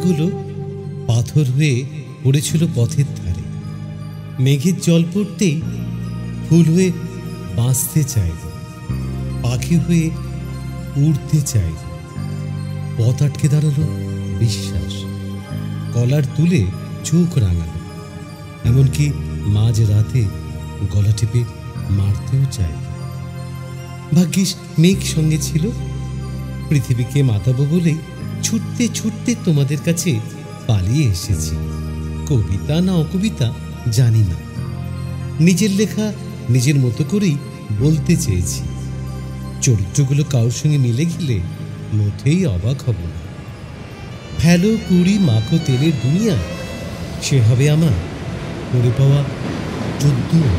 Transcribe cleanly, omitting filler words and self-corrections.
ফুলগুলো পাথর হয়ে পড়েছিল পথের ধারে। মেঘের জল পড়তেই ফুল হয়ে বাঁচতে চাইল, পাখি হয়ে উড়তে চাইল। পথ আটকে দাঁড়ালো বিশ্বাস, কলার তুলে চোখ রাঙালো, এমনকি মাঝ রাতে গলা টিপে মারতেও চাইল। ভাগ্যিস মেঘ সঙ্গে ছিল। পৃথিবীকে মাতাবো বলেই ছুটতে ছুটতে তোমাদের কাছে পালিয়ে এসেছি। কবিতা না অকবিতা জানি না, নিজের লেখা নিজের মতো করেই বলতে চেয়েছি। চরিত্রগুলো কারোর সঙ্গে মিলে গেলে মোটেই অবাক হব না। ফেলো কুড়ি মাখো তেলের দুনিয়া, সে হবে আমার করে পাওয়া 14।